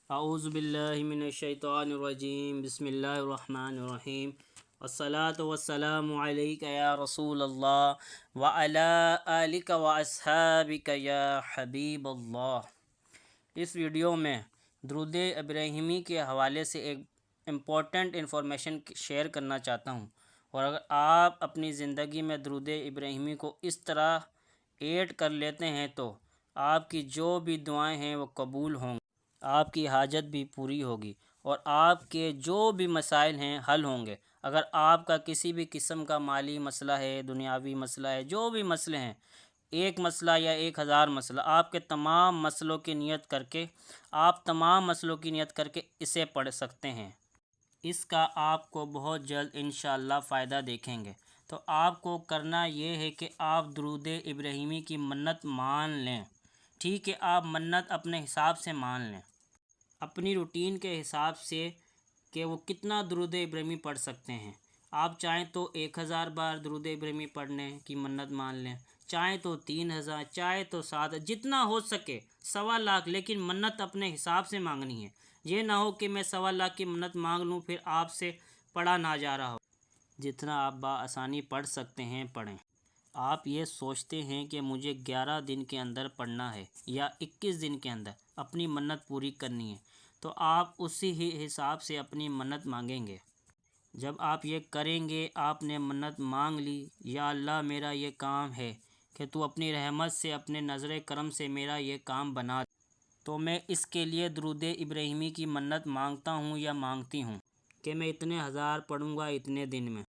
اعوذ باللہ من الشیطان الرجیم، بسم اللہ الرحمن الرحیم، والصلاة والسلام علیک یا رسول اللہ وعلی آلک واصحابک یا حبیب اللہ۔ اس ویڈیو میں درود ابراہیمی کے حوالے سے ایک امپورٹنٹ انفارمیشن شیئر کرنا چاہتا ہوں، اور اگر آپ اپنی زندگی میں درود ابراہیمی کو اس طرح ایڈ کر لیتے ہیں تو آپ کی جو بھی دعائیں ہیں وہ قبول ہوں گی، آپ کی حاجت بھی پوری ہوگی اور آپ کے جو بھی مسائل ہیں حل ہوں گے۔ اگر آپ کا کسی بھی قسم کا مالی مسئلہ ہے، دنیاوی مسئلہ ہے، جو بھی مسئلے ہیں، ایک مسئلہ یا 1000 مسئلہ، آپ کے تمام مسئلوں کی نیت کر کے اسے پڑھ سکتے ہیں۔ اس کا آپ کو بہت جلد انشاءاللہ فائدہ دیکھیں گے۔ تو آپ کو کرنا یہ ہے کہ آپ درود ابراہیمی کی منت مان لیں۔ ٹھیک ہے، آپ منت اپنے حساب سے مان لیں، اپنی روٹین کے حساب سے کہ وہ کتنا درود ابراہیمی پڑھ سکتے ہیں۔ آپ چاہیں تو 1000 بار درود ابراہیمی پڑھنے کی منت مان لیں، چاہیں تو 3000، چاہے تو 7، جتنا ہو سکے 1.25 لاکھ، لیکن منت اپنے حساب سے مانگنی ہے۔ یہ نہ ہو کہ میں 1.25 لاکھ کی منت مانگ لوں پھر آپ سے پڑھا نہ جا رہا ہو۔ جتنا آپ بآسانی پڑھ سکتے ہیں پڑھیں۔ آپ یہ سوچتے ہیں کہ مجھے 11 دن کے اندر پڑھنا ہے یا 21 دن کے اندر اپنی منت پوری کرنی ہے، تو آپ اسی ہی حساب سے اپنی منت مانگیں گے۔ جب آپ یہ کریں گے، آپ نے منت مانگ لی، یا اللہ میرا یہ کام ہے کہ تو اپنی رحمت سے، اپنے نظر کرم سے میرا یہ کام بنا دے، تو میں اس کے لیے درود ابراہیمی کی منت مانگتا ہوں یا مانگتی ہوں کہ میں اتنے 1000 پڑھوں گا اتنے دن میں۔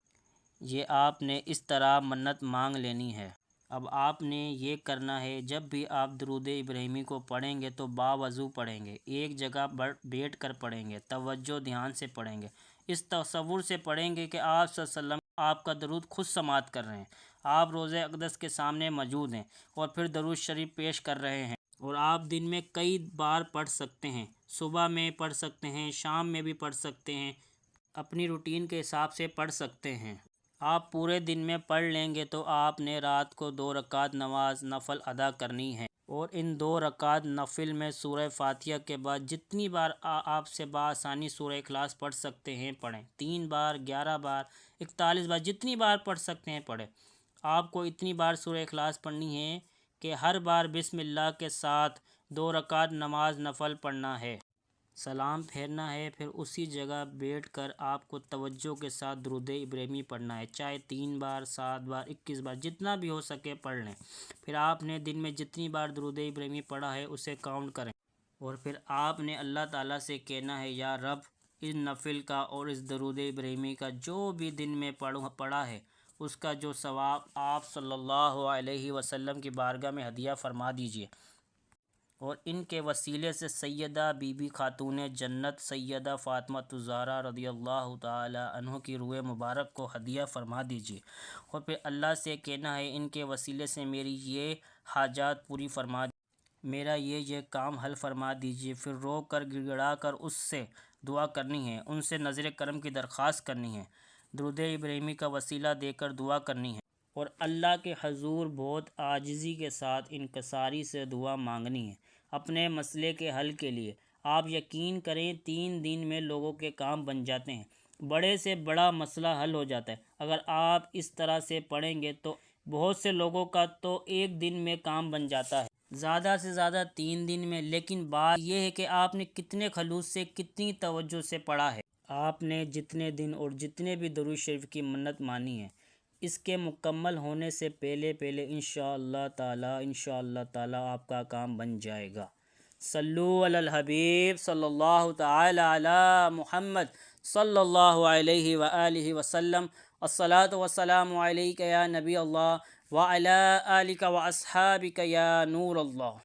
یہ آپ نے اس طرح منت مانگ لینی ہے۔ اب آپ نے یہ کرنا ہے، جب بھی آپ درود ابراہیمی کو پڑھیں گے تو باوضو پڑھیں گے، ایک جگہ بیٹھ کر پڑھیں گے، توجہ دھیان سے پڑھیں گے، اس تصور سے پڑھیں گے کہ آپ صلی اللہ علیہ وسلم آپ کا درود خود سماعت کر رہے ہیں، آپ روضہ اقدس کے سامنے موجود ہیں اور پھر درود شریف پیش کر رہے ہیں۔ اور آپ دن میں کئی بار پڑھ سکتے ہیں، صبح میں پڑھ سکتے ہیں، شام میں بھی پڑھ سکتے ہیں، اپنی روٹین کے حساب سے پڑھ سکتے ہیں۔ آپ پورے دن میں پڑھ لیں گے تو آپ نے رات کو 2 رکعت نماز نفل ادا کرنی ہے، اور ان 2 رکعت نفل میں سورہ فاتحہ کے بعد جتنی بار آپ سے بآسانی سورہ اخلاص پڑھ سکتے ہیں پڑھیں، 3 بار، 11 بار، 41 بار، جتنی بار پڑھ سکتے ہیں پڑھیں۔ آپ کو اتنی بار سورہ اخلاص پڑھنی ہے کہ ہر بار بسم اللہ کے ساتھ 2 رکعت نماز نفل پڑھنا ہے، سلام پھیرنا ہے، پھر اسی جگہ بیٹھ کر آپ کو توجہ کے ساتھ درود ابراہیمی پڑھنا ہے، چاہے 3 بار، 7 بار، 21 بار، جتنا بھی ہو سکے پڑھ لیں۔ پھر آپ نے دن میں جتنی بار درود ابراہیمی پڑھا ہے اسے کاؤنٹ کریں، اور پھر آپ نے اللہ تعالیٰ سے کہنا ہے، یا رب اس نفل کا اور اس درود ابراہیمی کا جو بھی دن میں پڑھا ہے اس کا جو ثواب آپ صلی اللہ علیہ وسلم کی بارگاہ میں ہدیہ فرما دیجیے، اور ان کے وسیلے سے سیدہ بی بی خاتون جنت سیدہ فاطمہ الزہرا رضی اللہ تعالی عنہ کی روح مبارک کو ہدیہ فرما دیجیے، اور پھر اللہ سے کہنا ہے ان کے وسیلے سے میری یہ حاجات پوری فرما دیجیے، میرا یہ کام حل فرما دیجیے۔ پھر رو کر گڑ گڑا کر اس سے دعا کرنی ہے، ان سے نظر کرم کی درخواست کرنی ہے، درود ابراہیمی کا وسیلہ دے کر دعا کرنی ہے، اور اللہ کے حضور بہت عاجزی کے ساتھ انکساری سے دعا مانگنی ہے اپنے مسئلے کے حل کے لیے۔ آپ یقین کریں 3 دن میں لوگوں کے کام بن جاتے ہیں، بڑے سے بڑا مسئلہ حل ہو جاتا ہے۔ اگر آپ اس طرح سے پڑھیں گے تو بہت سے لوگوں کا تو 1 دن میں کام بن جاتا ہے، زیادہ سے زیادہ 3 دن میں، لیکن بات یہ ہے کہ آپ نے کتنے خلوص سے، کتنی توجہ سے پڑھا ہے۔ آپ نے جتنے دن اور جتنے بھی درود شریف کی منت مانی ہے، اس کے مکمل ہونے سے پہلے انشاءاللہ تعالی آپ کا کام بن جائے گا۔ صلو علی الحبیب صلی اللہ تعالی علی محمد صلی اللہ علیہ وآلہ وسلم۔ الصلاۃ والسلام علیک یا نبی اللہ وعلی آلک واصحابک یا نور اللہ۔